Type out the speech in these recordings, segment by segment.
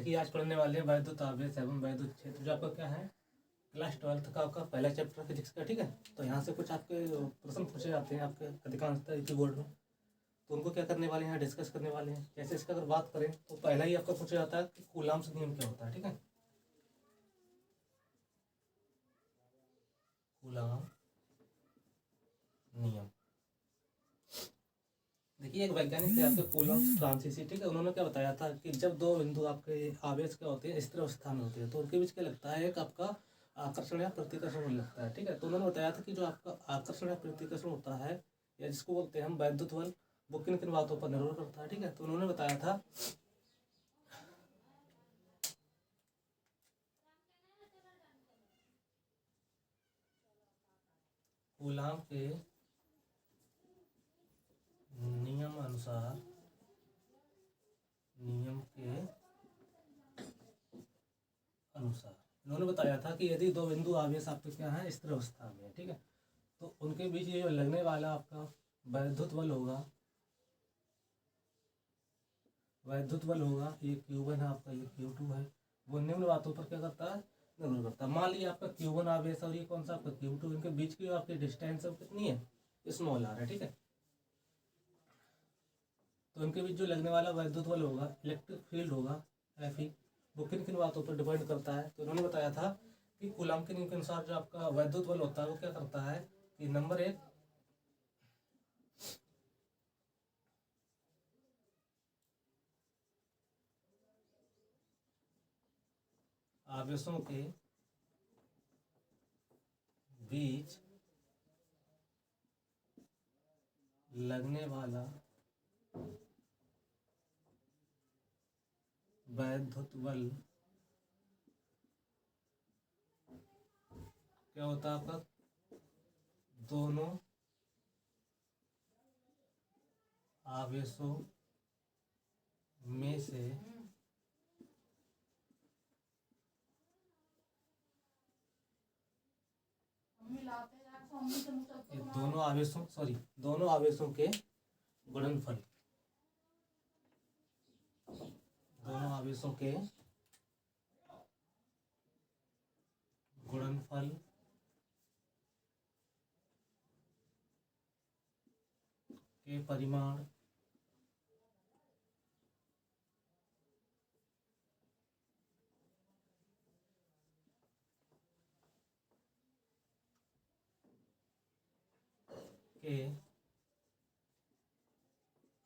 देखिए आज पढ़ने वाले हैं वैद्युत आवेश एवं वैद्युत क्षेत्र, जो आपका क्या है क्लास 12th का आपका पहला चैप्टर फिजिक्स का। ठीक है, तो यहाँ से कुछ आपके प्रश्न पूछे जाते हैं आपके अधिकांशतः इसी बोर्ड में, तो उनको क्या करने वाले हैं, डिस्कस करने वाले हैं। जैसे इसका अगर बात करें तो पहला ही आपका पूछा जाता है कि कूलाम्स नियम क्या होता है। ठीक है, कूलाम नियम। देखिए एक वैज्ञानिक थे आपके कूलाम्स फ्रांसीसी, ठीक है, उन्होंने क्या बताया था कि जब दो बिंदु आपके आवेश क्या होते हैं स्थिर अवस्था में होते हैं तो उनके बीच क्या लगता है, एक आपका आकर्षण या प्रतिकर्षण होने लगता है। ठीक है, तो उन्होंने बताया था कि जो आपका आकर्षण या प्रतिकर्षण होता है या जिसको बोलते हैं हम वैद्युत बल, वो किन किन बातों पर निर्भर करता है। ठीक है, तो उन्होंने बताया था कूलाम के नियम के अनुसार उन्होंने बताया था कि यदि दो बिंदु आवेश आपके क्या है स्थिर अवस्था में है, ठीक है, तो उनके बीच ये लगने वाला आपका वैद्युत बल होगा, ये Q1 है आपका, ये Q2 है, वो निम्न बातों पर क्या करता है, निर्भर करता है। मान लीजिए आपका Q1 आवेश और ये कौन सा आपका Q2, इनके बीच की आपकी डिस्टेंस कितनी है, स्मॉल आर है। ठीक है, तो इनके बीच जो लगने वाला वैद्युत बल होगा, इलेक्ट्रिक फील्ड होगा Fe, वो किन किन बातों पर डिपेंड करता है। तो उन्होंने बताया था कि कूलाम के नियम के अनुसार जो आपका वैद्युत बल होता है वो क्या करता है कि नंबर एक, आवेशों के बीच लगने वाला वैद्युत बल क्या होता है आपका, दोनों आवेशों में से दोनों आवेशों के गुणनफल, के परिमाण के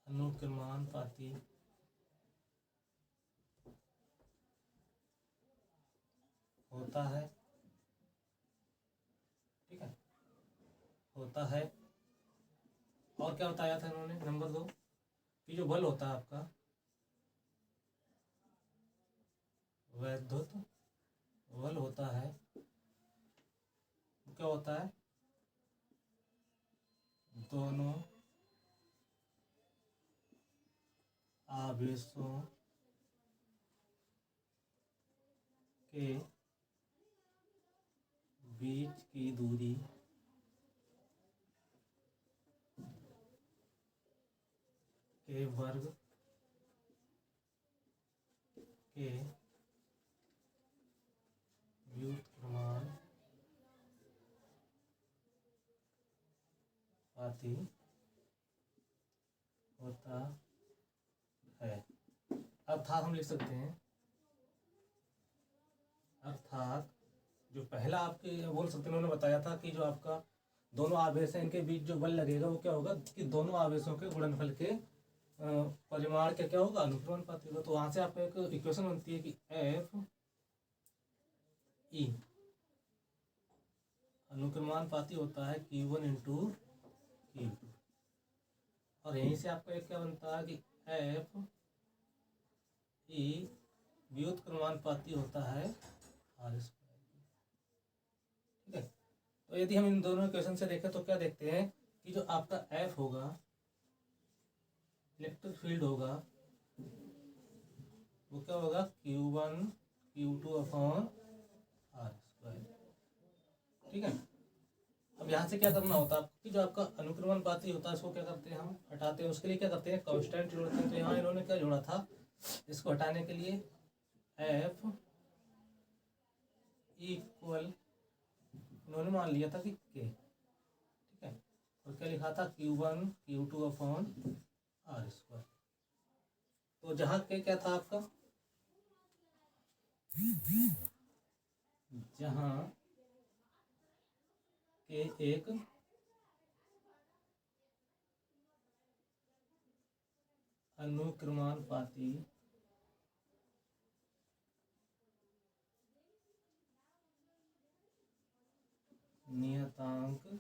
अनुक्रमानुपाती होता है। ठीक है, होता है। और क्या बताया था इन्होंने, नंबर 2 कि जो बल होता है आपका वैद्युत बल होता है, क्या होता है, दोनों आवेशों के बीच की दूरी के वर्ग के व्युत्क्रमानुपाती होता है। अर्थात हम लिख सकते हैं, अर्थात जो पहला आपके बोल सकते हैं, उन्होंने बताया था कि जो आपका दोनों आवेश हैं इनके बीच जो बल लगेगा वो क्या होगा कि दोनों आवेशों के गुणनफल के परिमाण के क्या होगा, अनुक्रमानुपाती होगा। तो वहां से आपको एक इक्वेशन बनती है कि F E अनुक्रमानुपाती होता है Q1 इंटू Q2, और यहीं से आपका एक क्या बनता है कि F E व्युत्क्रमानुपाती होता है R²। ठीक है, तो यदि हम इन दोनों इक्वेशन से देखें तो क्या देखते हैं कि जो आपका F होगा, इलेक्ट्रिक फील्ड होगा, वो क्या होगा Q1 Q2 अपॉन R²। ठीक है, अब यहाँ से क्या करना होता है कि जो आपका अनुक्रमानुपाती होता है उसको क्या करते हैं, हम हटाते हैं। उसके लिए क्या करते हैं, कांस्टेंट जोड़ते हैं। तो यहाँ इन्होंने क्या जोड़ा था, इसको हटाने के लिए एफ इक्वल, इन्होंने मान लिया था कि के, ठीक है, और क्या लिखा था Q1 Q2 upon R square. तो जहाँ के क्या था आपका, जहाँ के एक अनुक्रमानुपाती नियतांक है।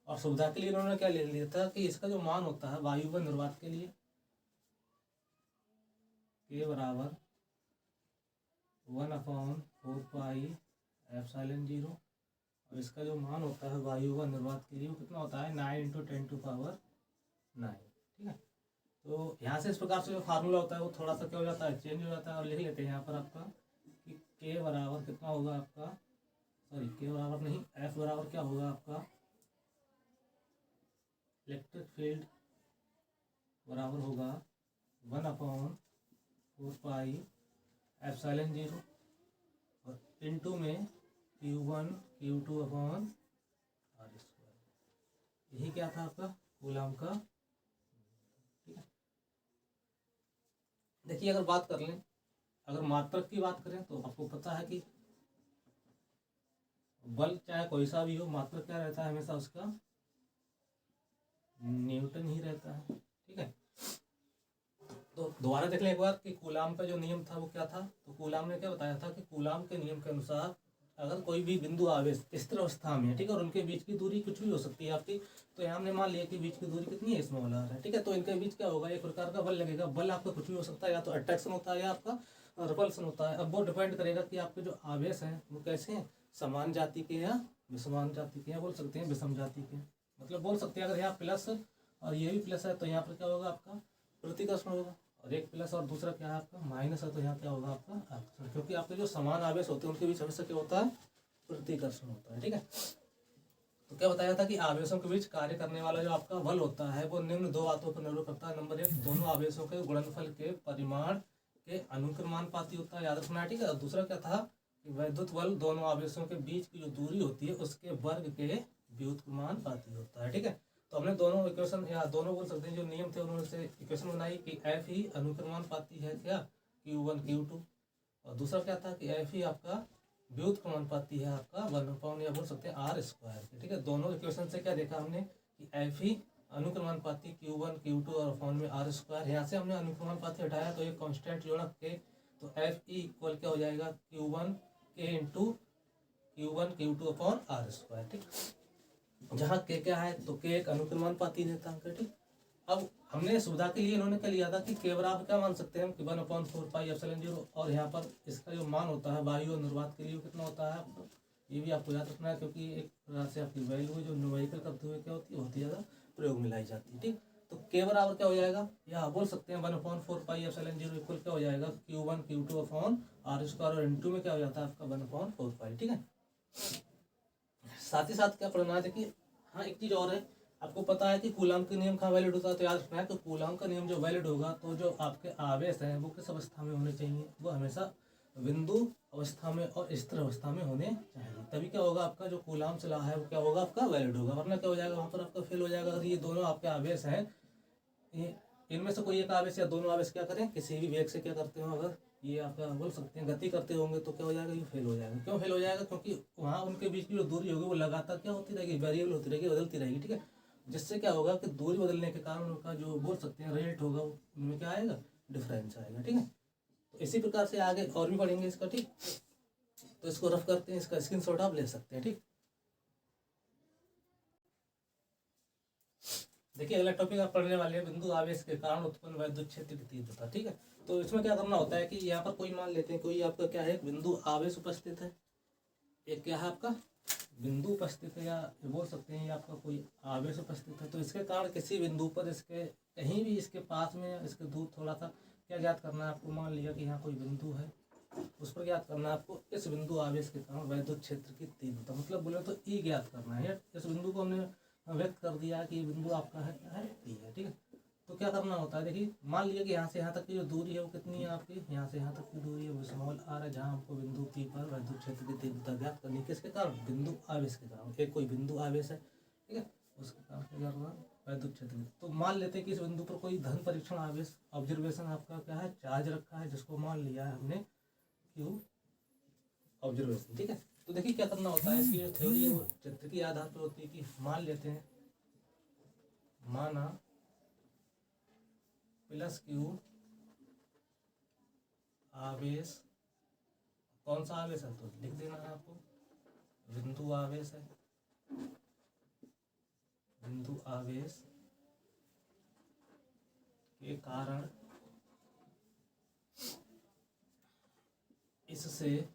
और सुविधा के लिए इन्होंने क्या ले लिया था कि इसका जो मान होता है वायुवन निर्वात के लिए के बराबर 1/4πε0, और इसका जो मान होता है वायुवन निर्वात के लिए वो कितना होता है 9 × 10⁹ ठीक है। तो यहाँ से इस प्रकार से जो फार्मूला होता है वो थोड़ा सा क्या हो जाता है, चेंज हो जाता है, और लिख लेते हैं यहाँ पर आपका कि के बराबर कितना होगा आपका, सॉरी के बराबर नहीं, एफ बराबर क्या होगा आपका, इलेक्ट्रिक फील्ड बराबर होगा 1/4πε0 और इनटू में Q1 Q2 upon R square. यही क्या था आपका कूलाम का। ठीक है, देखिए अगर बात कर लें, अगर मात्रक की बात करें तो आपको पता है कि बल चाहे कोई सा भी हो, मात्रक क्या रहता है हमेशा उसका न्यूटन ही रहता है। ठीक है, तो दोबारा देख लें एक बार कि कूलाम का जो नियम था वो क्या था। तो कूलाम ने क्या बताया था कि कूलाम के नियम के अनुसार अगर कोई भी बिंदु आवेश स्थिर अवस्था में है, ठीक है, और उनके बीच की दूरी कुछ भी हो सकती है आपकी, तो यहाँ हमने मान लिया कि बीच की दूरी कितनी है, स्मॉल आर है, ठीक है, तो इनके बीच क्या होगा, एक प्रकार का बल लगेगा। बल आपका कुछ भी हो सकता है, या तो अट्रैक्शन होता है या आपका रिपल्सन होता है। अब वो डिपेंड करेगा कि आपके जो आवेश हैं वो कैसे हैं, समान जाति के या विसमान जाति के, या बोल सकते हैं विषम जाति के। मतलब बोल सकते हैं अगर यहाँ प्लस और ये भी प्लस है तो यहाँ पर क्या होगा आपका प्रतिकर्षण होगा, और एक प्लस और दूसरा क्या है आपका माइनस है तो यहाँ क्या होगा आपका आकर्षण, क्योंकि आपके जो समान आवेश होते हैं उनके बीच हमेशा क्या होता है प्रतिकर्षण होता है। ठीक है, तो क्या बताया था कि आवेशों के बीच कार्य करने वाला जो आपका बल होता है वो निम्न दो बातों पर निर्भर करता है। नंबर एक, दोनों आवेशों के गुणनफल के परिमाण के अनुक्रमानुपाती होता है, याद रखना है। ठीक है, और दूसरा क्या था कि वैद्युत बल दोनों आवेशों के बीच की जो दूरी होती है उसके वर्ग के व्युत्क्रमानुपाती होता है। ठीक है, तो हमने दोनों इक्वेशन या दोनों बोल सकते हैं जो नियम थे उन्होंने से इक्वेशन बनाई कि एफ ही अनुक्रमानुपाती है क्या Q1 Q2, और दूसरा क्या था कि एफ ही आपका व्युत्क्रमानुपाती है आपका 1/, या बोल सकते हैं आर स्क्वायर। ठीक है, दोनों इक्वेशन से क्या देखा हमने कि एफ ही अनुक्रमानुपाती Q1 Q2 और अपॉन में आर स्क्वायर। यहाँ से हमने अनुक्रमानुपाती हटाया तो ये कांस्टेंट जोड़ा के, तो एफ ई इक्वल क्या हो जाएगा Q1 के into Q1 Q2 upon R square. ठीक, जहाँ के क्या है तो के एक अनुक्रमानुपाती नेतांक है। ठीक, अब हमने सुविधा के लिए इन्होंने क्या लिया था कि के बराबर क्या मान सकते हैं हम कि 1/4πε0, और यहाँ पर इसका जो मान होता है वायु और निर्वात के लिए कितना होता है आपको, ये भी आपको याद रखना है, क्योंकि एक प्रकार से आपकी वैल्यू जो न्यूमेरिकल करते हुए क्या होती है बहुत ही ज़्यादा प्रयोग में लाई जाती है। ठीक, तो के बराबर क्या हो जाएगा, या बोल सकते हैं 1/4πε0 इक्वल क्या हो जाएगा Q1 Q2 upon R square, और इनटू में क्या हो जाता है आपका 1/4π। ठीक है, साथ ही साथ क्या पढ़ना है, देखिए हाँ एक चीज़ और है, आपको पता है कि कूलाम के नियम कहाँ वैलिड होता है, तो याद रखना है कि कूलाम का नियम जो वैलिड होगा तो जो आपके आवेश हैं वो किस अवस्था में होने चाहिए, वो हमेशा बिंदु अवस्था में और स्थिर अवस्था में होने चाहिए, तभी क्या होगा आपका जो कूलाम चला है वो क्या होगा आपका वैलिड होगा, वरना क्या हो जाएगा वहाँ पर आपका फेल हो जाएगा। अगर ये दोनों आपके आवेश हैं, इनमें से कोई एक आवेश या दोनों आवेश क्या करें किसी भी वेग से क्या करते हो, अगर ये आपका बोल सकते हैं गति करते होंगे तो क्या हो जाएगा, ये फेल हो जाएगा। क्यों फेल हो जाएगा, क्योंकि वहाँ उनके बीच की जो दूरी होगी वो लगातार क्या होती रहेगी, वेरिएबल होती रहेगी, बदलती रहेगी। ठीक है, जिससे क्या होगा कि दूरी बदलने के कारण उनका जो बोल सकते हैं रेट होगा उनमें क्या आएगा, डिफरेंस आएगा। ठीक है, तो इसी प्रकार से आगे और भी पढ़ेंगे इसका। ठीक, तो इसको रफ करते हैं, इसका स्क्रीनशॉट आप ले सकते हैं। ठीक, देखिए अगला टॉपिक आप पढ़ने वाले हैं बिंदु आवेश के कारण उत्पन्न वैद्युत क्षेत्र की तीव्रता। ठीक है, तो इसमें क्या करना होता है कि यहाँ पर कोई मान लेते हैं कोई आपका क्या है बिंदु आवेश उपस्थित है, एक क्या है आपका बिंदु उपस्थित है, या बोल सकते हैं ये आपका कोई आवेश उपस्थित है। तो इसके कारण किसी बिंदु पर इसके कहीं भी इसके पास में या इसके दूर थोड़ा सा क्या ज्ञात करना है आपको, मान लिया कि यहाँ कोई बिंदु है उस पर ज्ञात करना है आपको इस बिंदु आवेश के कारण वैद्युत क्षेत्र की तीव्रता, मतलब बोले तो ई ज्ञात करना है। इस बिंदु को हमने व्यक्त कर दिया कि ये बिंदु आपका है क्या है ई है। ठीक है, तो क्या करना होता है, देखिए मान लिया कि यहाँ से यहाँ तक की जो दूरी है वो कितनी है आपकी, यहाँ से यहाँ तक की दूरी है वो स्मॉल आर है, जहाँ हमको बिंदु पी पर वैद्युत क्षेत्र की तीव्रता ज्ञात करनी है। किसके कारण, बिंदु आवेश के कारण। एक कोई बिंदु आवेश है, ठीक है, उसके कारण क्या करना, वैद्युत क्षेत्र की। तो मान लेते हैं कि इस बिंदु पर कोई धन परीक्षण आवेश ऑब्जर्वेशन आपका क्या है, चार्ज रखा है, जिसको मान लिया है हमने क्यू ऑब्जर्वेशन, ठीक है। तो देखिए क्या करना होता है, इसकी जो थ्योरी है वो चित्र के आधार पर होती है कि मान लेते हैं, माना प्लस क्यू आवेश, कौन सा आवेश है तो लिख देना है आपको, बिंदु आवेश है, बिंदु आवेश के कारण इससे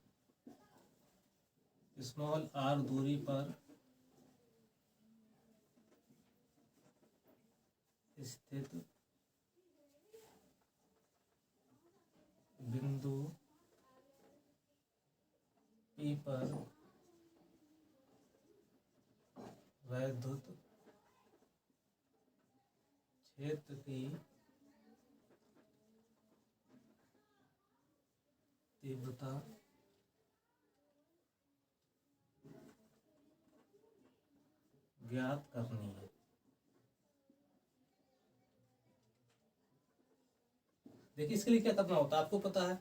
स्मॉल आर दूरी पर स्थित बिंदु पी पर वैद्युत क्षेत्र की तीव्रता ज्ञात करनी है। देखिए इसके लिए क्या करना होता है, आपको पता है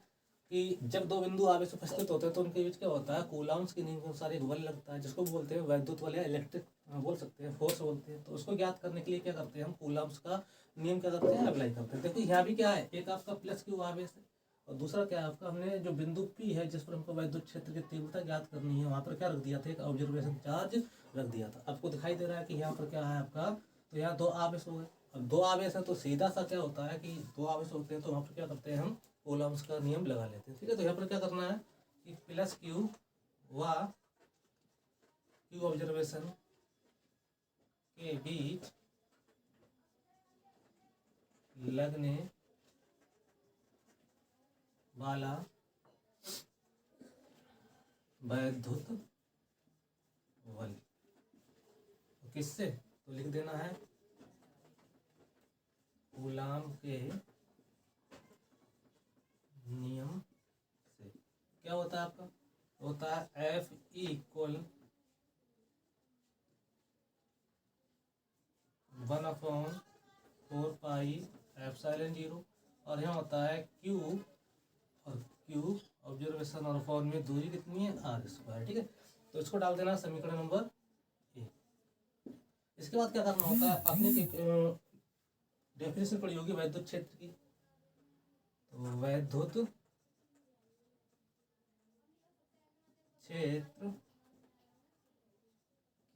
कि जब दो बिंदु आवेश उपस्थित होते हैं तो उनके बीच क्या होता है, कूलाम्स के नियम के अनुसार एक बल लगता है, जिसको बोलते हैं वैद्युत बल या इलेक्ट्रिक बोल सकते हैं, फोर्स बोलते हैं। तो उसको ज्ञात करने के लिए क्या करते हैं, हम कूलाम्स का नियम क्या करते हैं, अप्लाई करते हैं। देखो यहाँ भी क्या है, एक आपका प्लस क्यू आवेश है और दूसरा क्या है आपका, हमने जो बिंदु पी है जिस पर हमको वैद्युत क्षेत्र की तीव्रता ज्ञात करनी है, वहाँ पर क्या रख दिया था, एक ऑब्जर्वेशन चार्ज रख दिया था। आपको दिखाई दे रहा है कि यहाँ पर क्या है आपका, तो यहाँ दो आवेश हो गए। अब दो आवेश है तो सीधा सा क्या होता है कि दो आवेश होते हैं तो वहाँ पर क्या करते हैं, हम कूलम्स का नियम लगा लेते हैं, ठीक है। तो यहाँ पर क्या करना है कि प्लस क्यू व क्यू ऑब्जर्वेशन के बीच लगने वाला वैद्युत बल, तो किससे, तो लिख देना है कूलाम के नियम से। क्या होता है आपका, होता है F इक्वल 1/4 पाई एप्सिलॉन 0, और यहाँ होता है Q, और Q ऑब्जर्वेशन और फॉर्म में दूरी कितनी है, r², ठीक है। तो इसको डाल देना समीकरण नंबर 1। इसके बाद क्या करना होता है, आपने डेफिनेशन पढ़ी होगी वैद्युत क्षेत्र की, तो वैद्युत क्षेत्र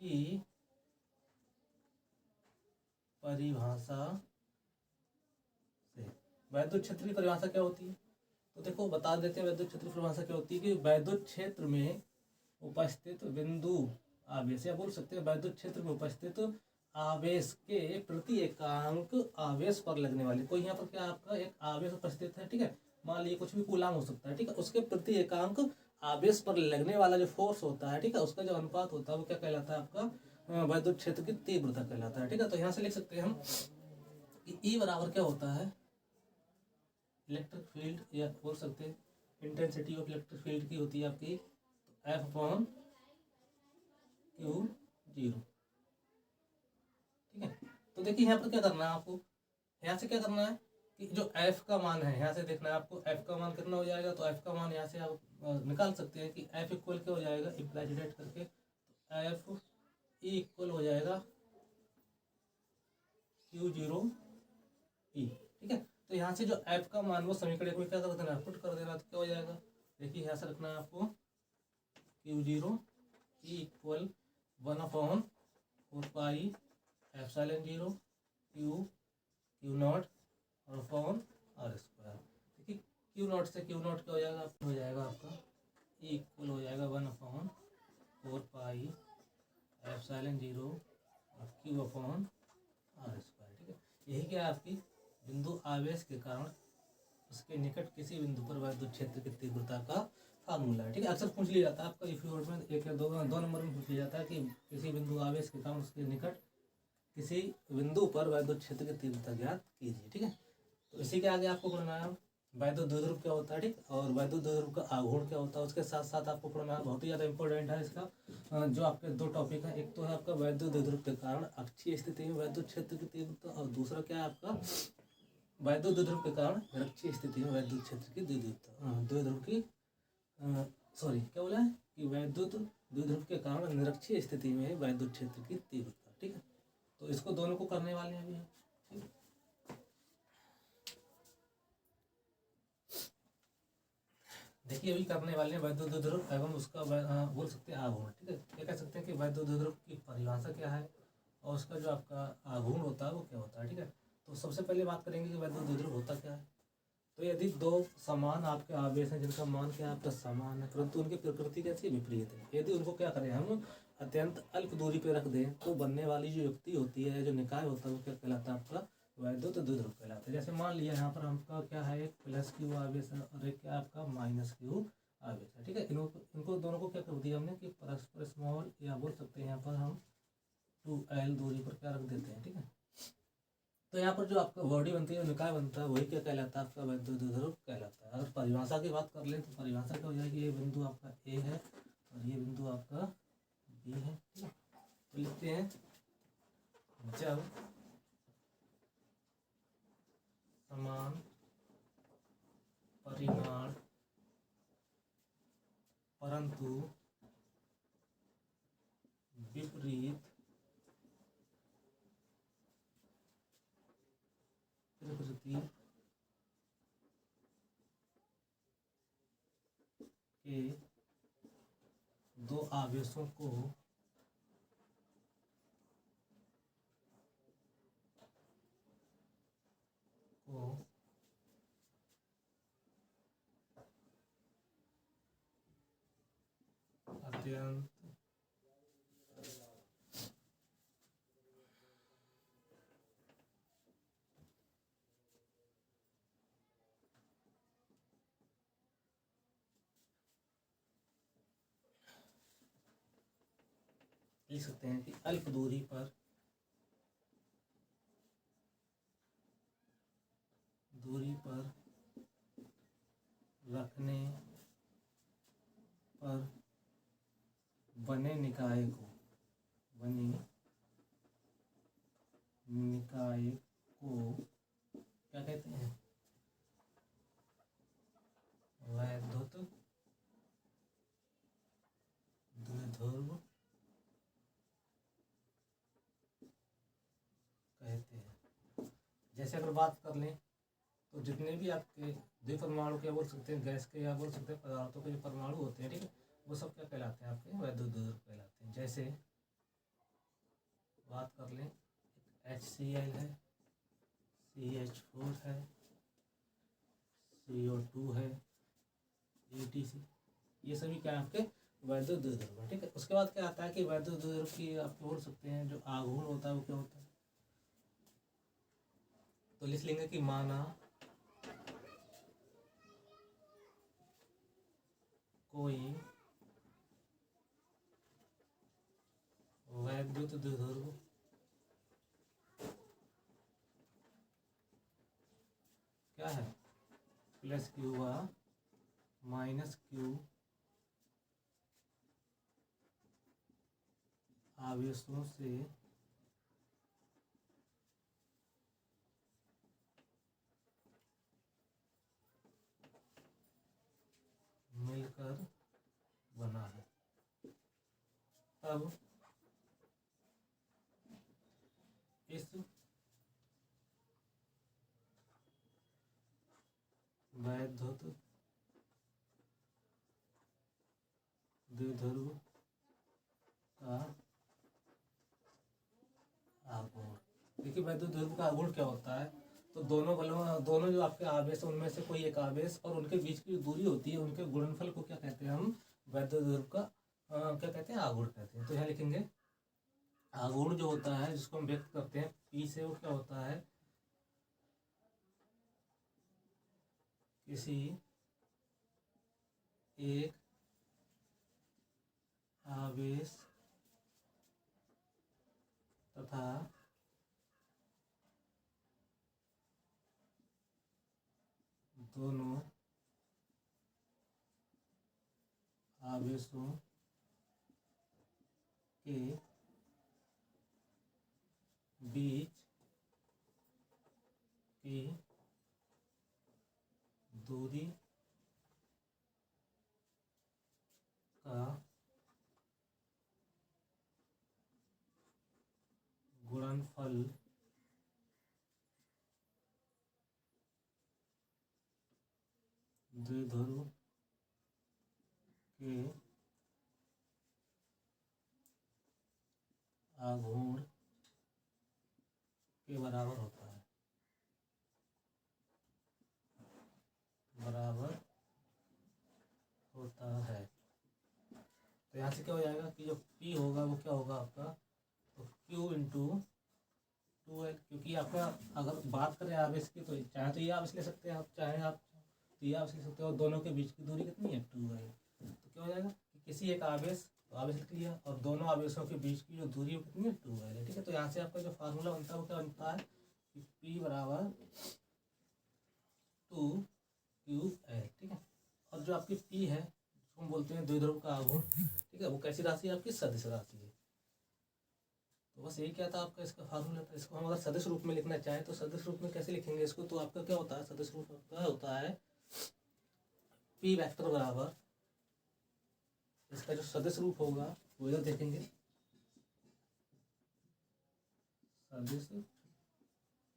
की परिभाषा से, वैद्युत क्षेत्र की परिभाषा क्या होती है, तो देखो बता देते हैं वैद्युत क्षेत्र की परिभाषा क्या होती है कि वैद्युत क्षेत्र में उपस्थित बिंदु आवेश, या बोल सकते हैं वैद्युत क्षेत्र में उपस्थित आवेश के प्रति एकांक आवेश पर लगने वाले, कोई यहाँ पर क्या आपका एक आवेश उपस्थित है, ठीक है, मान लीजिए कुछ भी कूलाम हो सकता है, ठीक है, उसके प्रति एकांक आवेश पर लगने वाला जो फोर्स होता है, ठीक है, उसका जो अनुपात होता है वो क्या कहलाता है आपका, वैद्युत क्षेत्र की तीव्रता कहलाता है, ठीक है। तो यहाँ से लिख सकते हैं हम कि ई बराबर क्या होता है, इलेक्ट्रिक फील्ड, या बोल सकते हैं इंटेंसिटी ऑफ इलेक्ट्रिक फील्ड की होती है आपकी F/Q0, ठीक है। तो देखिए यहाँ पर क्या करना है आपको, यहाँ से क्या करना है कि जो F का मान है यहाँ से देखना है आपको, F का मान कितना हो जाएगा, तो F का मान यहाँ से आप निकाल सकते हैं कि F इक्वल क्या हो जाएगा, इम्प्लाइड करके F इक्वल हो जाएगा Q0E, ठीक है। तो यहाँ से जो F का मान वो समीकरण में क्या कर देना है, पुट कर देना, तो क्या हो जाएगा, देखिए यहाँ से रखना है आपको Q0E equal 1/4 pi epsilon 0 Q0 और अपॉन r²। देखिए Q0 से Q0 क्या हो जाएगा आपका E इक्वल हो जाएगा 1/4 पाई एप्सिलॉन 0 और Q/r², ठीक है। यही क्या है आपकी बिंदु आवेश के कारण उसके निकट किसी बिंदु पर वैद्युत क्षेत्र की तीव्रता का फार्मूला है, ठीक है। अक्सर पूछ लिया जाता है आपका इफ में 1 या 2 नंबर में पूछ लिया जाता है कि किसी बिंदु आवेश के कारण उसके निकट किसी बिंदु पर वैद्युत क्षेत्र की तीव्रता ज्ञात कीजिए। ठीक है, तो इसी के आगे आपको पढ़ना है वैद्युत द्विध्रुव क्या होता है, ठीक, और वैद्युत द्विध्रुव का आघूर्ण क्या होता है। उसके साथ साथ आपको पढ़ना है, बहुत ही ज़्यादा इंपॉर्टेंट है इसका, जो आपके दो टॉपिक हैं, एक तो है आपका वैद्युत द्विध्रुव के कारण अक्षीय स्थिति में वैद्युत क्षेत्र की तीव्रता, और दूसरा क्या है आपका वैद्युत द्विध्रुव के कारण निरक्षीय स्थिति में वैद्युत क्षेत्र की द्विध्रुव की सॉरी क्या बोला है कि वैद्युत द्विध्रुव के कारण निरक्षीय स्थिति में वैद्युत क्षेत्र की तीव्रता। ठीक है, तो इसको दोनों को करने वाले हैं अभी हम। ठीक, देखिए अभी करने वाले हैं वैद्युत द्विध्रुव एवं उसका बोल सकते हैं आघूर्ण। ठीक है, ये कह सकते हैं कि वैद्युत द्विध्रुव की परिभाषा क्या है और उसका जो आपका आघूर्ण होता है वो क्या होता है। ठीक है, तो सबसे पहले बात करेंगे कि वैद्युत द्विध्रुव होता क्या है। तो यदि दो समान आपके आवेश हैं जिनका मान क्या आपका समान है परंतु उनकी प्रकृति कैसी विपरीत है, यदि उनको क्या करें हम अत्यंत अल्प दूरी पे रख दें तो बनने वाली जो युक्ति होती है, जो निकाय होता है, वो क्या कहलाता है आपका वैद्युत द्विध्रुव कहलाता है। जैसे मान लिया यहाँ पर आपका क्या है, एक प्लस क्यू आवेश है और एक क्या आपका माइनस क्यू आवेश है। ठीक है, इनको दोनों को क्या कर दिया हमने कि परस्पर स्मॉल या बोल सकते हैं यहाँ पर हम 2l दूरी पर क्या रख देते हैं। ठीक है, तो यहाँ पर जो आपका बॉडी बनती है, निकाय बनता है, वही क्या कहलाता है आपका वैद्युत द्विध्रुव कहलाता है। अगर परिभाषा की बात कर लें तो परिभाषा क्या हो जाएगी, ये बिंदु आपका ए है और ये बिंदु आपका बी है। ठीक है, तो लिखते हैं जब समान परिमाण परंतु विपरीत प्रकृति के दो आवेशों को अत्यंत लिख सकते हैं कि अल्प दूरी पर रखने पर बने निकाय को क्या कहते हैं, वैद्युत द्विध्रुव कहते हैं। जैसे अगर बात कर लें तो जितने भी आपके द्विपरमाणु क्या बोल सकते हैं, गैस के या बोल सकते हैं पदार्थों के जो परमाणु होते हैं, ठीक है, वो सब क्या कहलाते हैं आपके वैद्युत द्विध्रुव कहलाते हैं। जैसे बात कर लें HCl है, CH4 है, CO2 है, ATC, ये सभी क्या है आपके वैद्युत द्विध्रुव है। ठीक है, उसके बाद क्या आता है कि वैद्युत द्विध्रुव की आप बोल सकते हैं जो आघूर्ण होता है वो क्या होता है, तो लिख लेंगे कि माना कोई वैद्युत द्विध्रुव क्या है प्लस क्यू व माइनस क्यू आवेशों से मिलकर बना है। अब इस वैद्युत द्विध्रुव का आघूर्ण, देखिए वैद्युत द्विध्रुव का आघूर्ण क्या होता है, तो दोनों जो आपके आवेश उनमें से कोई एक आवेश और उनके बीच की दूरी होती है, उनके गुणनफल को क्या कहते हैं हम वैद्युत द्विध्रुव का क्या कहते हैं आघूर्ण कहते हैं। तो यहाँ लिखेंगे आघूर्ण जो होता है जिसको हम व्यक्त करते हैं P से, वो क्या होता है किसी एक आवेश तथा दोनों आवेशों के बीच की दूरी का गुणनफल द्विध्रुव के आघूर्ण के बराबर होता है, बराबर होता है। तो यहाँ से क्या हो जाएगा कि जो P होगा वो क्या होगा आपका, तो Q इंटू 2L, क्योंकि आपका अगर बात करें आवेश की तो चाहे तो ये आवेश ले सकते हैं आप, चाहे आप तो ये आवेश ले सकते हो, और दोनों के बीच की दूरी कितनी है 2L। तो क्या हो जाएगा कि किसी एक आवेश, तो आवेश लिख लिया, और दोनों आवेशों के बीच की जो दूरी है कितनी है 2L है, ठीक है। तो यहाँ से आपका जो फार्मूला बनता है वो क्या बनता है कि P बराबर 2QL, ठीक है। और जो आपकी P है हम बोलते हैं द्विध्रुव का आघूर्ण, ठीक है, वो कैसी राशि है आपकी, सदिश राशि है। तो बस यही क्या था आपका इसका फार्मूला था। इसको हम अगर सदिश रूप में लिखना चाहें तो सदिश रूप में कैसे लिखेंगे इसको, तो आपका क्या होता है, सदिश रूप आपका होता है P वेक्टर बराबर, इसका जो सदिश रूप होगा वो इधर देखेंगे, सदिश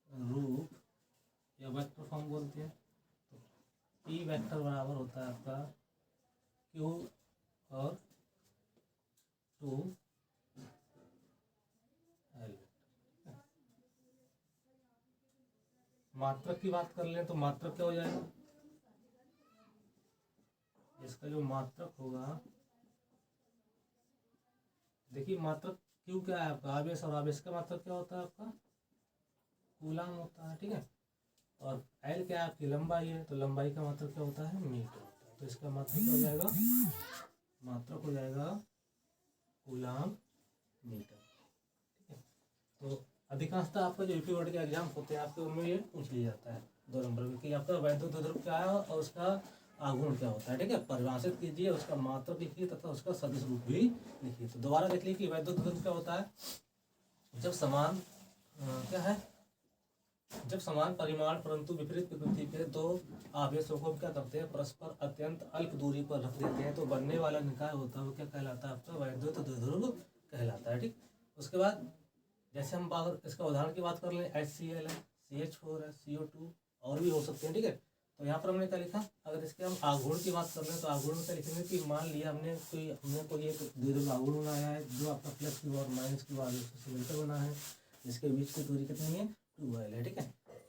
रूप या वेक्टर फॉर्म बोलते हैं। तो P वेक्टर बराबर होता है आपका Q और 2L। मात्रक की बात कर लें तो मात्रक क्या हो जाएगा, इसका जो मात्रक होगा, देखिए मात्रक क्यू क्या है आपका, आवेश, और आवेश का मात्रक क्या होता है आपका, कूलाम होता है, ठीक है। और एल क्या है आपकी लंबाई है, तो लंबाई का मात्रक क्या होता है, मीटर होता है। तो इसका मात्रक क्या हो जाएगा, मात्रक हो जाएगा कूलाम मीटर, ठीक है। तो अधिकांशतः आपका जो यूपी बोर्ड के एग्जाम होते हैं आपके उनमें ये पूछ लिया जाता है 2 नंबर में कि आपका वैद्युत द्विध्रुव क्या है और उसका आघूर्ण क्या होता है, ठीक है। परिभाषित कीजिए, उसका मात्रक लिखिए तथा उसका सदिश रूप भी लिखिए। तो दोबारा देख लीजिए कि वैद्युत द्विध्रुव क्या होता है, जब समान क्या है, जब समान परिमाण परंतु विपरीत प्रकृति के दो आवेशों को क्या करते हैं, परस्पर अत्यंत अल्प दूरी पर रख देते हैं, तो बनने वाला निकाय होता है वो क्या कहलाता है, आपका वैद्युत द्विध्रुव कहलाता है, ठीक। उसके बाद जैसे हम अगर इसका उदाहरण की बात कर लें, HCl है, CH4 है, CO2 और भी हो सकते हैं, ठीक है। तो यहाँ पर हमने क्या लिखा, अगर इसके हम आघूर्ण की बात कर लें तो आघूर्ण में क्या लिखेंगे कि मान लिया हमने कोई एक द्विध्रुव आघूर्ण बनाया है जो आपका प्लस की और माइनस की आवेशों से मिलकर बना है, जिसके बीच की दूरी कितनी है 2L है, ठीक है।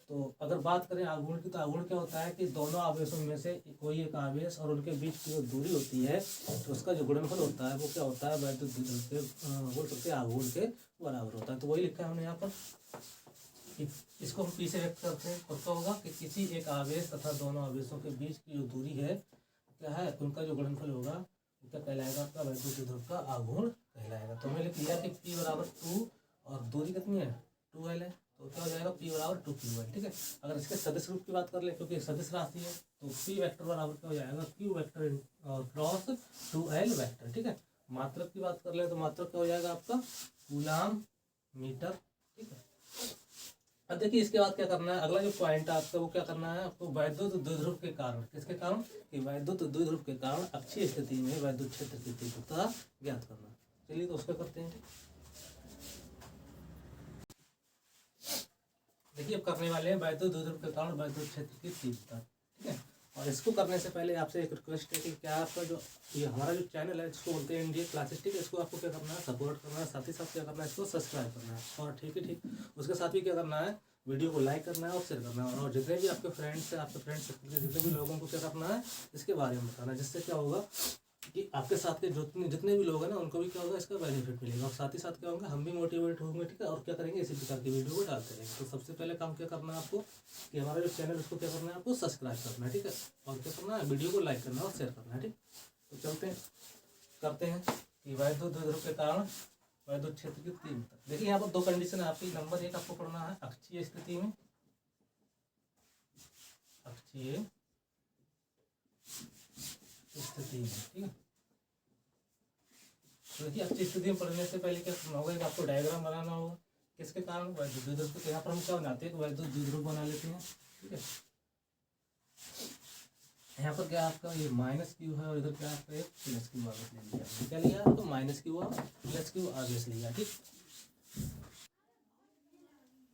तो अगर बात करें आघूर्ण की, तो आघूर्ण क्या होता है कि दोनों आवेशों में से कोई एक आवेश और उनके बीच की जो दूरी होती है, तो उसका जो गुणनफल होता है वो क्या होता है, वैद्युत द्विध्रुव के बोल सकते हैं आघूर्ण के बराबर होता है। तो वही लिखा है हमने यहाँ पर, इसको हम P से व्यक्त करते हैं, और क्या होगा कि किसी एक आवेश तथा दोनों आवेशों के बीच की जो दूरी है क्या है, उनका जो गुणनफल होगा वो क्या कहलाएगा, आपका वैद्युत द्विध्रुव का आघूर्ण कहलाएगा। तो हमने लिख लिया कि P बराबर 2 और दूरी कितनी है 2L है, तो क्या हो जाएगा P बराबर 2QL, ठीक है। अगर इसके सदिश रूप की बात कर ले, क्योंकि सदिश राशि है, तो P वेक्टर बराबर क्या हो जाएगा, Q वेक्टर और क्रॉस 2L वेक्टर, ठीक है। मात्रक की बात कर ले तो मात्रक क्या हो जाएगा आपका कूलाम मीटर, ठीक है। अब देखिए इसके बाद क्या करना है, अगला जो पॉइंट है आपका वो क्या करना है, आपको वैद्युत द्विध्रुव के कारण, किसके कारण, कि वैद्युत द्विध्रुव के कारण अक्षीय स्थिति में वैद्युत क्षेत्र की तीव्रता ज्ञात करना। चलिए तो उसका करते हैं, देखिए अब करने वाले हैं वैद्युत द्विध्रुव के कारण वैद्युत क्षेत्र की तीव्रता, ठीक है। और इसको करने से पहले आपसे एक रिक्वेस्ट है कि क्या आपका जो ये हमारा जो चैनल है जिसको बोलते हैं इंडिया क्लासेस, ठीक है, इसको आपको क्या करना है, सपोर्ट करना है, साथ ही साथ क्या करना है, इसको सब्सक्राइब करना है, और ठीक है, ठीक, उसके साथ भी क्या करना है, वीडियो को लाइक करना है और शेयर करना है, और जितने भी आपके फ्रेंड्स हैं, आपके फ्रेंड्स सर्कल के जितने भी लोगों को क्या करना है, इसके बारे में बताना है, जिससे क्या होगा कि आपके साथ के जितने भी लोग हैं ना उनको भी क्या होगा, इसका बेनिफिट मिलेगा, और साथ ही साथ क्या होगा, हम भी मोटिवेट होंगे, ठीक है, और क्या करेंगे, इसी प्रकार की वीडियो को डालते रहेंगे। तो सबसे पहले काम क्या करना है आपको, कि हमारा जो चैनल उसको क्या करना है, आपको सब्सक्राइब करना है, ठीक है, और क्या करना है, वीडियो को लाइक करना है और शेयर करना है, ठीक। तो चलते हैं करते हैं कि वैद्युत द्विध्रुव के कारण वैद्युत क्षेत्र की तीव्रता। देखिए यहाँ पर 2 कंडीशन है आपकी, नंबर 1 आपको पढ़ना है अक्षीय स्थिति में, अक्षीय स्थिति में, ठीक है। तो देखिए अच्छी स्थिति में पढ़ने से पहले क्या करना होगा कि आपको डायग्राम बनाना होगा किसके कारण वैद्युत द्विध्रुव। तो यहाँ पर हम क्या बनाते हैं, वैद्युत द्विध्रुव बना लेते हैं, ठीक है। यहाँ पर क्या आपका ये माइनस क्यू है और इधर क्या आपका एक प्लस क्यू आवेश ले लिया, क्या लिया तो माइनस क्यू और प्लस क्यू आवेश लिया, ठीक।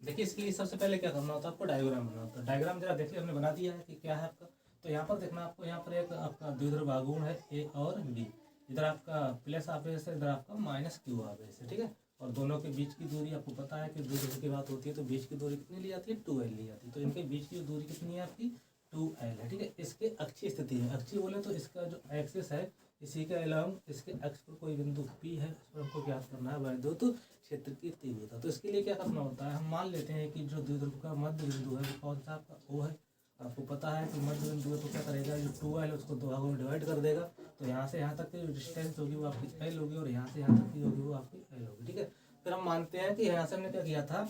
देखिए इसके लिए सबसे पहले क्या करना होता है, आपको डायग्राम बनाना होता है। डायग्राम जरा देखिए हमने बना दिया है कि क्या है आपका। तो यहाँ पर देखना आपको, यहाँ पर एक आपका द्विध्रुव आघूर्ण है ए और बी, इधर आपका प्लस आवेश है, इधर आपका माइनस क्यू आवेश है, ठीक है। और दोनों के बीच की दूरी आपको पता है कि द्विध्रुव की बात होती है तो बीच की दूरी कितनी ली जाती है, 2l ली जाती है। तो इनके बीच की दूरी कितनी है आपकी, 2l है, ठीक है। इसके अक्षीय स्थिति है, अक्षीय बोले तो इसका जो एक्सिस है इसी के अलावा इसके अक्ष पर कोई बिंदु P है, उस पर हमको ज्ञात करना है वैद्युत क्षेत्र की तीव्रता। तो इसके लिए क्या करना होता है, हम मान लेते हैं कि जो द्विध्रुव का मध्य बिंदु है वो कौन सा आपका O है। आपको पता है कि मध्य बिंदु है तो क्या करेगा, जो 2l है उसको दो भागों में डिवाइड कर देगा। तो यहाँ से यहाँ तक की जो डिस्टेंस होगी वो आपकी l होगी और यहाँ से यहाँ तक की होगी वो आपकी l होगी, ठीक है। फिर हम मानते हैं कि यहाँ से हमने क्या किया था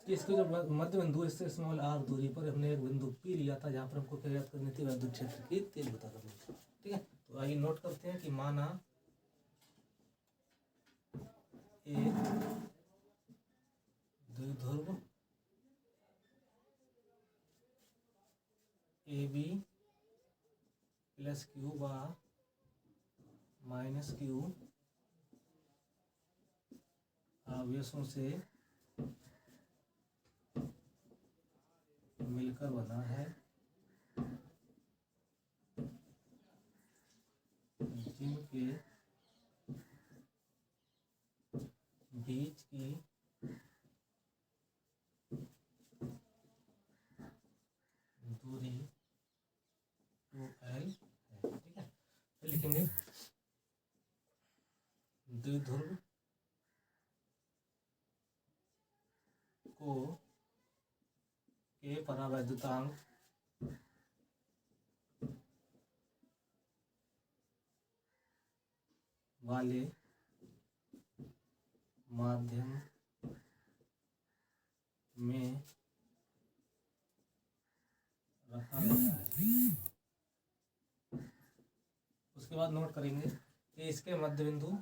कि इसके जो मध्य बिंदु इससे स्मॉल r दूरी पर हमने एक बिंदु P लिया था, जहाँ पर हमको क्या ज्ञात करनी थी, वैद्युत क्षेत्र की तीव्रता करनी थी, ठीक है। तो आइए नोट करते हैं कि माना एक द्विध्रुव AB प्लस क्यू व माइनस क्यू आवेशों से मिलकर बना है, जिनके बीच की दूरी 2l है, ठीक है। तो लिखेंगे द्विध्रुव को के परावैद्युतांक वाले माध्यम में रखा गया है। उसके बाद नोट करेंगे कि इसके मध्य बिंदु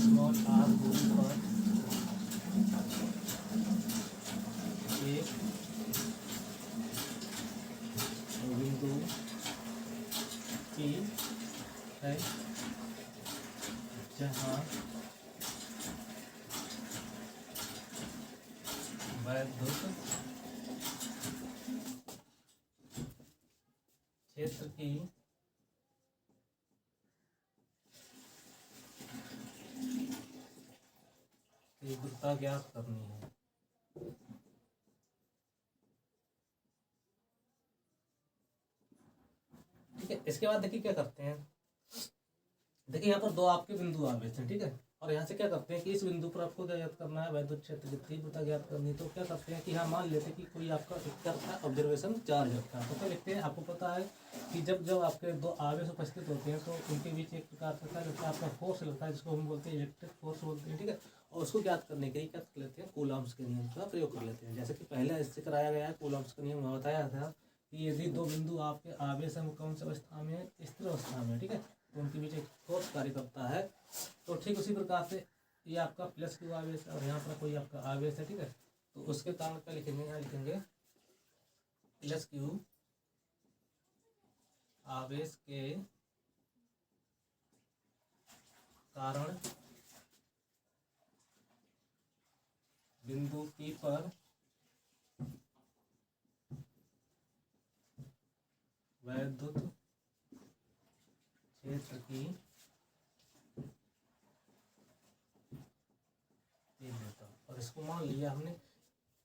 स्मॉल r दूरी पर एक बिंदु P है, जहाँ वैद्युत क्षेत्र की तीव्रता ज्ञात करनी है। ठीक है, इसके बाद देखिए क्या करते हैं, देखिए यहाँ पर दो आपके बिंदु आवेश हैं, ठीक है। और यहाँ से क्या करते हैं कि इस बिंदु पर आपको क्या ज्ञात करना है, वैद्युत क्षेत्र की तीव्रता ज्ञात करनी है। तो क्या करते हैं कि यहाँ मान लेते हैं कि कोई आपका एक तरफा ऑब्जर्वेशन चार्ज रखता है। तो क्या लिखते हैं, आपको पता है कि जब जब आपके दो आवेश उपस्थित होते हैं तो उनके बीच एक प्रकार से क्या लगता है, आपका फोर्स लगता है, जिसको हम बोलते हैं इलेक्ट्रिक फोर्स बोलते हैं, ठीक है। और उसको ज्ञात करने के लिए क्या कर लेते हैं, कूलॉम्स के नियम का प्रयोग कर लेते हैं। जैसे कि पहले इससे कराया गया है, कूलॉम्स का नियम बताया था कि यदि दो बिंदु आपके आवेश हैं वो कौन सी अवस्था में है, स्थिर अवस्था में, ठीक है, तो उनके बीच एक फोर्स कार्य करता है। तो ठीक उसी प्रकार से ये आपका प्लस क्यू आवेश है और यहाँ पर कोई आपका आवेश है, ठीक है। तो उसके कारण क्या लिखेंगे, यहाँ लिखेंगे प्लस क्यू आवेश के कारण बिंदु P पर वैद्युत क्षेत्र की तीव्रता। और इसको मान लिया हमने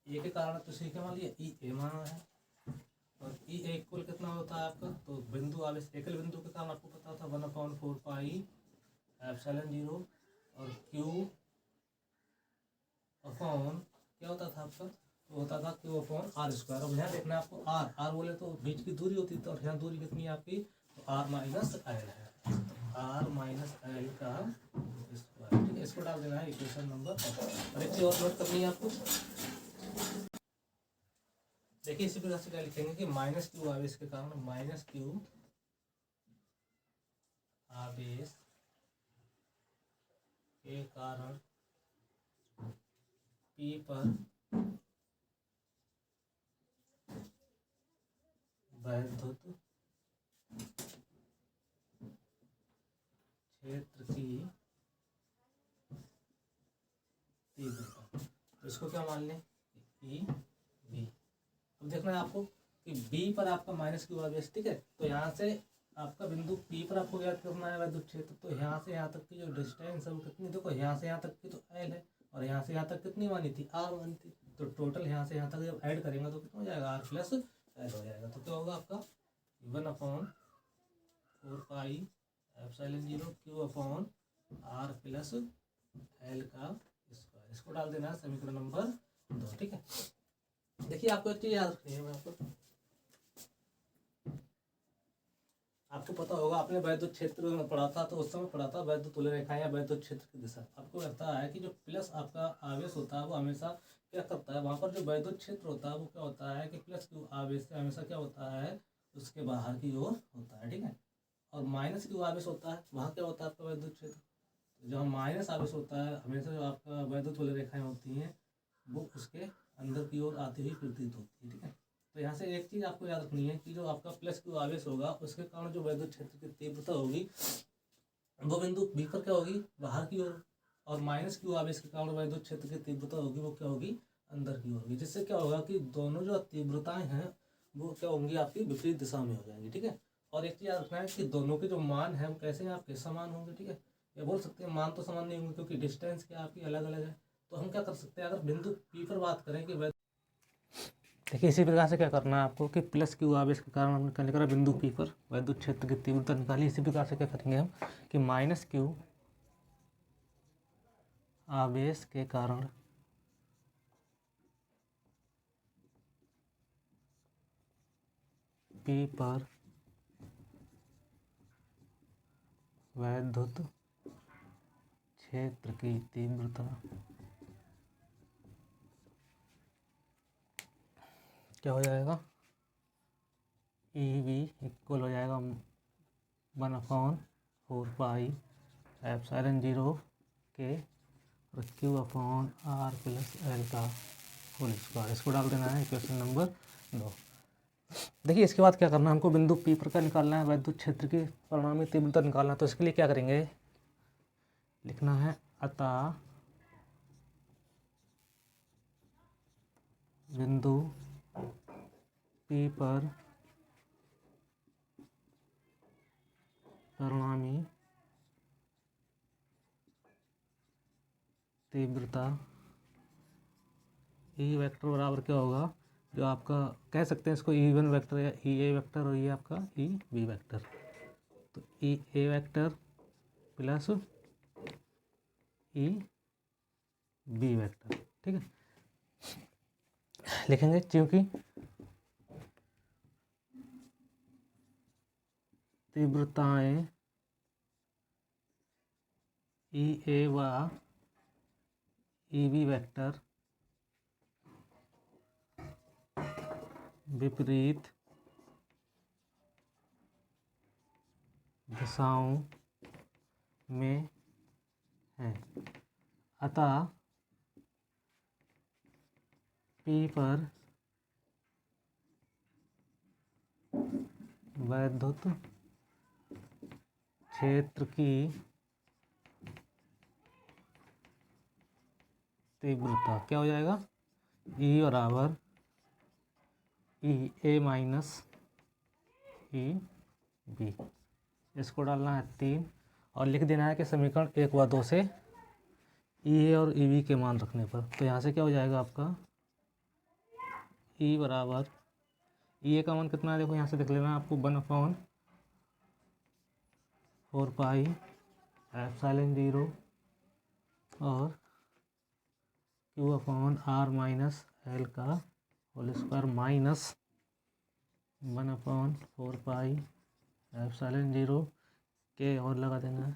ए के कारण, तो सी के मान लिया ई ए माना है। और ई ए इक्वल कितना होता है आपका, तो बिंदु आवेश एकल बिंदु के कारण आपको पता था 1/4 पाई एप्सिलॉन 0 और क्यू अपॉन क्या होता था आपका, तो होता था क्यू अपॉन आर स्क्वायर। अब यहाँ देखना आपको आर, आर बोले तो बीच की दूरी होती है, तो यहाँ दूरी कितनी है आपकी, तो आर माइनस एल है। आर माइनस एल का स्क्वायर, ठीक है। इसको डाल देना है इक्वेशन नंबर। और एक चीज और नोट करनी है आपको, देखिए इसी प्रकार से क्या लिखेंगे कि माइनस क्यू आवेश के कारण, माइनस क्यू आवेश के कारण पी पर वैद्युत क्षेत्र की तीव्रता, तो इसको क्या मान लें, ई बी। अब देखना है आपको कि बी पर आपका माइनस क्यू आवेश, ठीक है। तो यहाँ से आपका बिंदु पी पर आपको ज्ञात करना है वैद्युत क्षेत्र। तो यहाँ से यहाँ तक की जो डिस्टेंस है वो कितनी, देखो यहाँ से यहाँ तक की तो एल है, और यहाँ से यहाँ तक कितनी मानी थी, आर मानी थी। तो टोटल यहाँ से यहाँ तक जब ऐड करेंगे तो कितना हो जाएगा, आर प्लस एल हो जाएगा। तो क्या होगा आपका 1/4 pi epsilon 0 Q upon R plus L का स्क्वायर। इसको डाल देना है समीकरण नंबर 2, ठीक है। देखिए आपको एक चीज याद रखनी है, मैं आपको पता होगा, आपने वैद्युत क्षेत्र में पढ़ा था, तो उस समय पढ़ा था वैद्युत तुल्य रेखा या वैद्युत क्षेत्र की दिशा। आपको लगता है कि जो प्लस आपका आवेश होता है वो हमेशा क्या करता है, वहाँ पर जो वैद्युत क्षेत्र होता है वो क्या होता है कि प्लस क्यू आवेश से हमेशा क्या होता है, उसके बाहर की ओर होता है, ठीक है। और माइनस क्यू आवेश होता है, वहाँ क्या होता है आपका वैद्युत क्षेत्र। जहाँ माइनस आवेश होता है हमेशा जो आपका वैद्युत तुल्य रेखाएँ होती हैं वो उसके अंदर की ओर आती हुई प्रतीत होती है, ठीक है। तो यहाँ से एक चीज आपको याद रखनी है कि जो आपका प्लस क्यू आवेश होगा उसके कारण जो वैद्युत क्षेत्र की तीव्रता होगी वो बिंदु बी पर क्या होगी, बाहर की ओर। और माइनस क्यू आवेश के कारण वैद्युत क्षेत्र की तीव्रता होगी वो क्या होगी, अंदर की ओर होगी। जिससे क्या होगा कि दोनों जो तीव्रताएं हैं वो क्या होंगी, आपकी विपरीत दिशा में हो जाएंगी, ठीक है। और एक चीज याद रखना है कि दोनों के जो मान है वो कैसे हैं, आपके समान होंगे, ठीक है। ये बोल सकते हैं मान तो समान नहीं होंगे क्योंकि डिस्टेंस क्या आपकी अलग अलग है। तो हम क्या कर सकते हैं, अगर बिंदु पी पर बात करें कि देखिए इसी प्रकार से क्या करना है आपको कि प्लस क्यू आवेश के कारण हमने क्या निकाला, बिंदु पी पर वैद्युत क्षेत्र की तीव्रता निकाली। इसी प्रकार से क्या करेंगे हम कि माइनस क्यू आवेश के कारण पी पर वैद्युत क्षेत्र की तीव्रता क्या हो जाएगा, ई वी इक्वल हो जाएगा 1/4 पाई एप्सिलॉन 0 के और Q upon R plus L का होल स्क्वायर। इसको डाल देना है इक्वेशन नंबर 2। देखिए इसके बाद क्या करना है, हमको बिंदु पी पर का निकालना है वैद्युत क्षेत्र की परिणामी तीव्रता निकालना है। तो इसके लिए क्या करेंगे, लिखना है अतः बिंदु पी पर परिणामी तीव्रता ई वेक्टर बराबर क्या होगा, जो आपका कह सकते हैं इसको ई1 वेक्टर या ई ए वेक्टर, और ये आपका ई बी वेक्टर। तो E A vector plus E B vector, ठीक है। लिखेंगे क्योंकि तीव्रताएं ई ए व ई बी वेक्टर विपरीत दिशाओं में है। अतः पी पर वैद्युत क्षेत्र की तीव्रता क्या हो जाएगा, ई बराबर ई ए माइनस ई बी। इसको डालना है 3 और लिख देना है कि समीकरण 1 व 2 से ई ए और ई बी के मान रखने पर। तो यहाँ से क्या हो जाएगा आपका, ई बराबर ई ए का मान कितना है, देखो यहाँ से देख लेना आपको 1/4 पाई एप्सिलॉन 0 और Q upon R minus L का whole square minus 1/4 pi epsilon 0 के और लगा देना है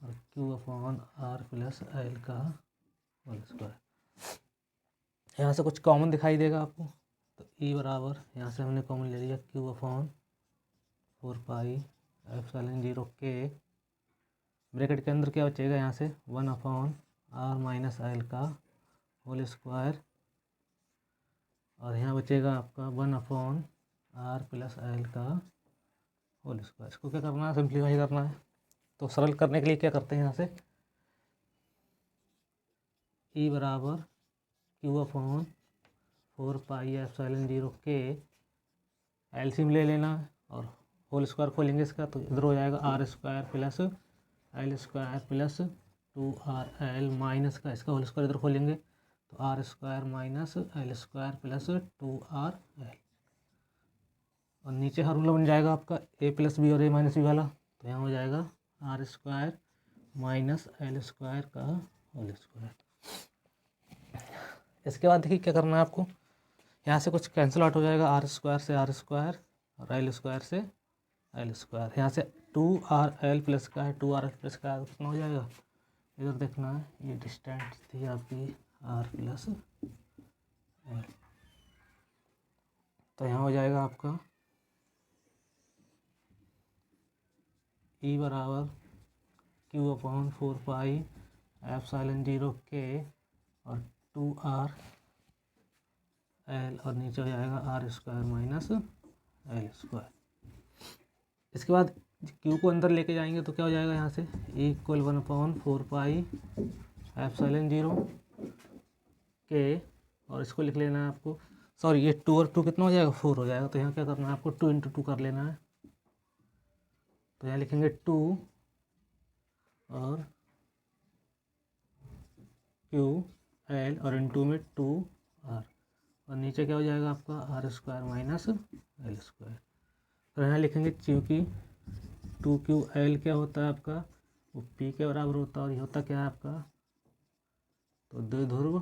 और Q upon R plus L का होल स्क्वायर। यहाँ से कुछ कॉमन दिखाई देगा आपको, तो ई बराबर यहाँ से हमने कॉमन ले लिया क्यू अपॉन 4 पाई एप्सिलॉन 0 के, ब्रैकेट के अंदर क्या बचेगा यहाँ से 1 अपॉन आर माइनस एल का होल स्क्वायर, और यहाँ बचेगा आपका 1 अपॉन आर प्लस एल का होल स्क्वायर। इसको क्या करना है, सिंप्लीफाई करना है। तो सरल करने के लिए क्या करते हैं, यहाँ से ई बराबर क्यू अपॉन 4 पाई एप्सिलॉन 0 के एलसीएम ले लेना है और होल स्क्वायर खोलेंगे इसका, तो इधर हो जाएगा R square plus L square plus 2RL minus का इसका होल स्क्वायर इधर खोलेंगे तो R square minus L square plus 2RL, और नीचे फार्मूला बन जाएगा आपका ए प्लस बी और ए माइनस बी वाला, तो यहाँ हो जाएगा R square minus L square का होल स्क्वायर। इसके बाद देखिए क्या करना है आपको, यहाँ से कुछ कैंसिल आउट हो जाएगा, आर स्क्वायर से आर स्क्वायर और एल स्क्वायर से एल स्क्वायर। यहाँ से 2RL प्लस का है, 2RL प्लस का कितना हो जाएगा, इधर देखना है, ये डिस्टेंस थी आपकी आर प्लस एल, तो यहाँ हो जाएगा आपका ई बराबर क्यू अपॉन 4 पाई एप्सिलॉन 0 के और 2RL, और नीचे हो जाएगा R square minus L square. इसके बाद क्यू को अंदर लेके जाएंगे तो क्या हो जाएगा, यहाँ से इक्वल 1 अपॉन 4 पाई एप्सिलॉन 0 के, और इसको लिख लेना है आपको, सॉरी ये 2 और 2 कितना हो जाएगा 4 हो जाएगा, तो यहाँ क्या करना है आपको 2 इंटू 2 कर लेना है, तो यहाँ लिखेंगे 2 और क्यू एल और इंटू में 2R, और नीचे क्या हो जाएगा आपका R square minus L square. तो यहाँ लिखेंगे क्योंकि 2QL क्या होता है आपका, वो P के बराबर होता है, और ये होता क्या है आपका, तो द्विध्रुव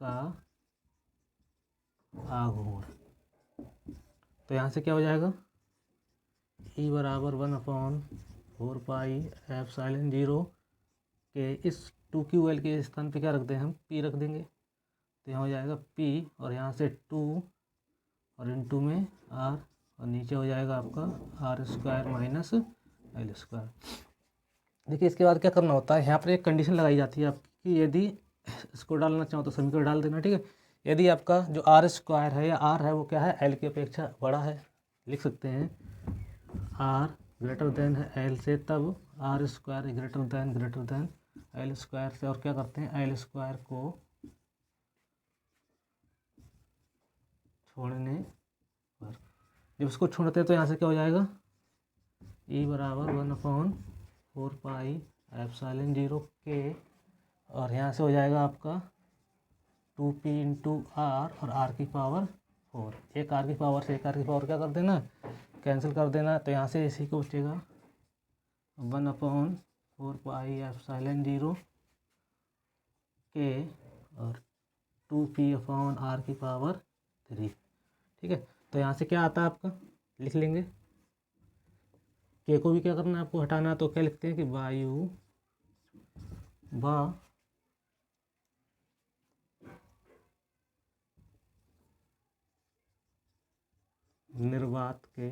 का आघूर्ण। तो यहाँ से क्या हो जाएगा, ई बराबर 1 अपॉन 4 पाई एप्सिलॉन 0 के, इस 2QL के स्थान पे क्या रख दें हम, P रख देंगे, तो यहाँ हो जाएगा P और यहाँ से 2 और इंटू में R, और नीचे हो जाएगा आपका R square minus L square. देखिए इसके बाद क्या करना होता है, यहाँ पर एक कंडीशन लगाई जाती है आपकी, यदि इसको डालना चाहो तो समीकरण डाल देना, ठीक है। यदि आपका जो आर स्क्वायर है या आर है वो क्या है, एल की अपेक्षा बड़ा है, लिख सकते हैं आर ग्रेटर देन है एल से, तब R square greater than L square से, और क्या करते हैं एल स्क्वायर को छोड़ने पर, जब इसको छोड़ते हैं तो यहाँ से क्या हो जाएगा, ई बराबर 1 अपॉन 4 पाई एप्सिलॉन 0 के, और यहाँ से हो जाएगा आपका 2P इंटू आर और आर की पावर 4, एक आर की पावर से एक आर की पावर क्या कर देना, कैंसिल कर देना, तो यहाँ से इसी को बचेगा 1 अपॉन 4 पाई एप्सिलॉन 0 के और 2P अपॉन आर की पावर 3, ठीक है। तो यहाँ से क्या आता है आपका, लिख लेंगे, के को भी क्या करना है आपको हटाना, तो क्या लिखते हैं कि वायु व निर्वात के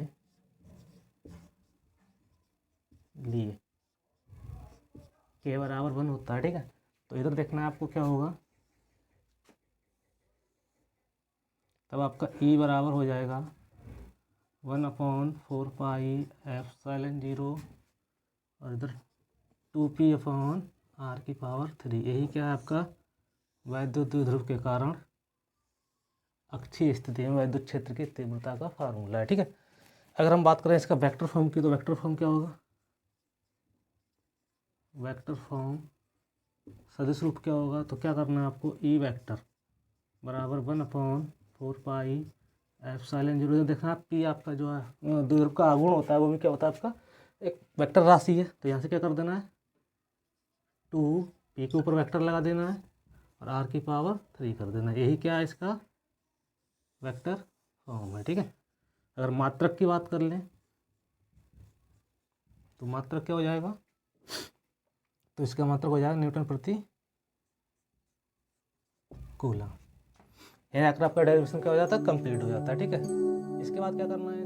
लिए के बराबर 1 होता है, ठीक है। तो इधर देखना है आपको क्या होगा, तब आपका ई बराबर हो जाएगा 1 अपॉन 4 पाई एप्सिलॉन 0 और इधर 2P अपॉन आर की पावर 3, यही क्या है आपका वैद्युत द्विध्रुव के कारण अक्षीय स्थिति में वैद्युत क्षेत्र की तीव्रता का फार्मूला है, ठीक है। अगर हम बात करें इसका वेक्टर फॉर्म की, तो वेक्टर फॉर्म क्या होगा, वेक्टर फॉर्म सदिश रूप क्या होगा, तो क्या करना है आपको, ई वेक्टर बराबर 1 अपॉन 4 पाई एप्सिलॉन 0, देखना पी आपका जो है द्विध्रुव का आघूर्ण होता है, वो भी क्या होता है आपका एक वेक्टर राशि है, तो यहाँ से क्या कर देना है 2P के ऊपर वेक्टर लगा देना है और आर की पावर 3 कर देना है, यही क्या है इसका वेक्टर फॉर्म है, ठीक है। अगर मात्रक की बात कर लें तो मात्रक क्या हो जाएगा, तो इसका मात्रक हो जाएगा न्यूटन प्रति कूलम। यानी अगर आपका डेरिवेशन क्या हो जाता है, कंप्लीट हो जाता है। ठीक है, इसके बाद क्या करना है,